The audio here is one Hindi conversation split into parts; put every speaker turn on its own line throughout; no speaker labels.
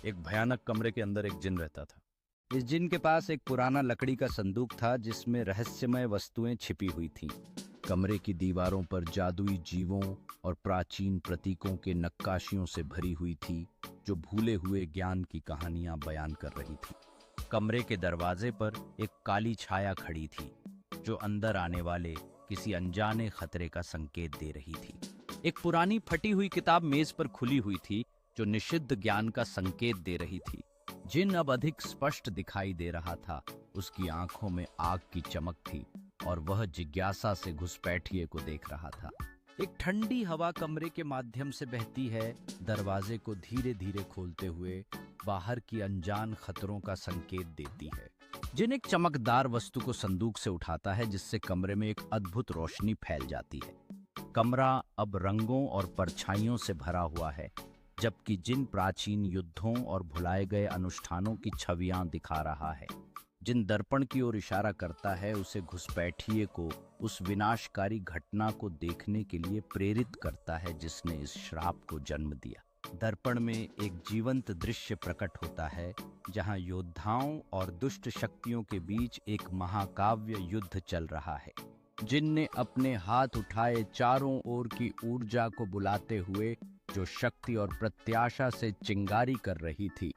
एक भयानक कमरे के अंदर एक जिन रहता था।
इस जिन के पास एक पुराना लकड़ी का संदूक था जिसमें रहस्यमय वस्तुएं छिपी हुई थीं।
कमरे की दीवारों पर जादुई जीवों और प्राचीन प्रतीकों के नक्काशियों से भरी हुई थी, जो भूले हुए ज्ञान की कहानियां बयान कर रही थी। कमरे के दरवाजे पर एक काली छाया खड़ी थी, जो अंदर आने वाले किसी अनजाने खतरे का संकेत दे रही थी। एक पुरानी फटी हुई किताब मेज पर खुली हुई थी, जो निषिद्ध ज्ञान का संकेत दे रही थी। जिन अब अधिक स्पष्ट दिखाई दे रहा था। उसकी आंखों में आग की चमक थी और वह जिज्ञासा से घुसपैठिए को देख रहा था। एक ठंडी हवा कमरे के माध्यम से बहती है, दरवाजे को धीरे धीरे खोलते हुए बाहर की अनजान खतरों का संकेत देती है। जिन एक चमकदार वस्तु को संदूक से उठाता है, जिससे कमरे में एक अद्भुत रोशनी फैल जाती है। कमरा अब रंगों और परछाइयों से भरा हुआ है, जबकि जिन प्राचीन युद्धों और भुलाए गए अनुष्ठानों की छवियां दिखा रहा है। जिन दर्पण की ओर इशारा करता है, उसे घुसपैठिए को उस विनाशकारी घटना को देखने के लिए प्रेरित करता है जिसने इस श्राप को जन्म दिया। दर्पण में एक जीवंत दृश्य प्रकट होता है, जहां योद्धाओं और दुष्ट शक्तियों के बीच एक महाकाव्य युद्ध चल रहा है। जिन ने अपने हाथ उठाए चारों ओर की ऊर्जा को बुलाते हुए, जो शक्ति और प्रत्याशा से चिंगारी कर रही थी।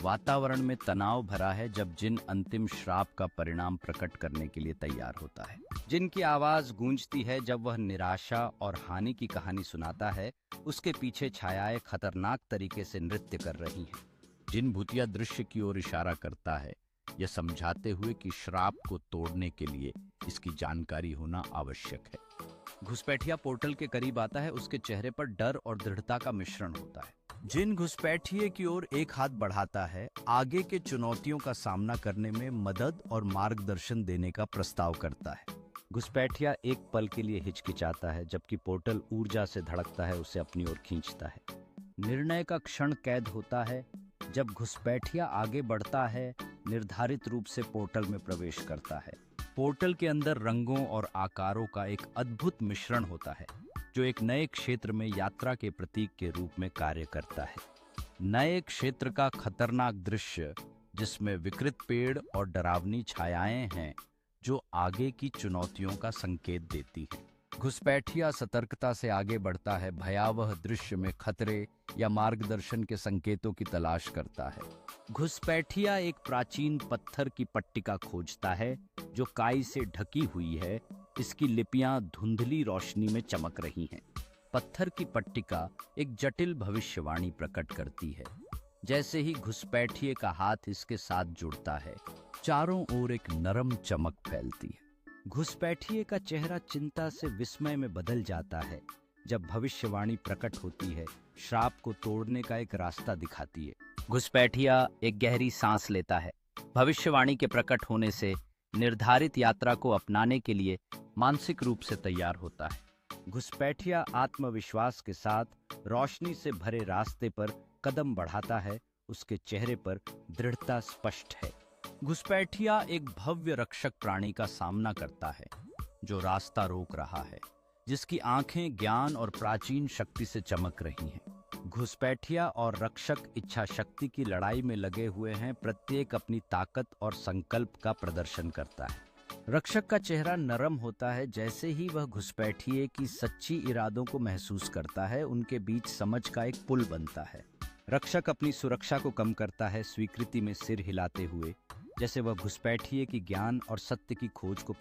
वातावरण में तनाव भरा है जब जिन अंतिम श्राप का परिणाम प्रकट करने के लिए तैयार होता है।
जिनकी आवाज गूंजती है जब वह निराशा और हानि की कहानी सुनाता है। उसके पीछे छायाएं खतरनाक तरीके से नृत्य कर रही हैं।
जिन भूतिया दृश्य की ओर इशारा करता है, यह समझाते हुए कि श्राप को तोड़ने के लिए इसकी जानकारी होना आवश्यक है।
घुसपैठिया पोर्टल के करीब आता है। उसके चेहरे पर डर और दृढ़ता का मिश्रण होता है।
जिन घुसपैठिए की ओर एक हाथ बढ़ाता है, आगे के चुनौतियों का सामना करने में मदद और मार्गदर्शन देने का प्रस्ताव करता है।
घुसपैठिया एक पल के लिए हिचकिचाता है, जबकि पोर्टल ऊर्जा से धड़कता है, उसे अपनी ओर खींचता है। निर्णय का क्षण कैद होता है जब घुसपैठिया आगे बढ़ता है, निर्धारित रूप से पोर्टल में प्रवेश करता है।
पोर्टल के अंदर रंगों और आकारों का एक अद्भुत मिश्रण होता है, जो एक नए क्षेत्र में यात्रा के प्रतीक के रूप में कार्य करता है। नए क्षेत्र का खतरनाक दृश्य, जिसमें विकृत पेड़ और डरावनी छायाएं हैं, जो आगे की चुनौतियों का संकेत देती हैं।
घुसपैठिया सतर्कता से आगे बढ़ता है, भयावह दृश्य में खतरे या मार्गदर्शन के संकेतों की तलाश करता है। घुसपैठिया एक प्राचीन पत्थर की पट्टिका खोजता है, जो काई से ढकी हुई है। इसकी लिपियां धुंधली रोशनी में चमक रही हैं। पत्थर की पट्टिका एक जटिल भविष्यवाणी प्रकट करती है। जैसे ही घुसपैठिए का हाथ इसके साथ जुड़ता है, चारों ओर एक नरम चमक फैलती है। घुसपैठिए का चेहरा चिंता से विस्मय में बदल जाता है जब भविष्यवाणी प्रकट होती है, श्राप को तोड़ने का एक रास्ता दिखाती है।
घुसपैठिया एक गहरी सांस लेता है। भविष्यवाणी के प्रकट होने से निर्धारित यात्रा को अपनाने के लिए मानसिक रूप से तैयार होता है।
घुसपैठिया आत्मविश्वास के साथ रोशनी से भरे रास्ते पर कदम बढ़ाता है। उसके चेहरे पर दृढ़ता स्पष्ट है।
घुसपैठिया एक भव्य रक्षक प्राणी का सामना करता है, जो रास्ता रोक रहा है, जिसकी आंखें ज्ञान और प्राचीन शक्ति से चमक रही हैं।
घुसपैठिया और रक्षक इच्छा शक्ति की लड़ाई में लगे हुए हैं। प्रत्येक अपनी ताकत और संकल्प का प्रदर्शन करता है। रक्षक का चेहरा नरम होता है। जैसे ही वह घुसपैठिए की सच्ची इरादों को महसूस करता है, उनके बीच समझ का एक पुल बनता है। रक्षक अपनी सुरक्षा को कम करता है, स्वीकृति में सिर हिलाते हुए, जैसे वह घुसपैठिए की ज्ञान और सत्य की खोज को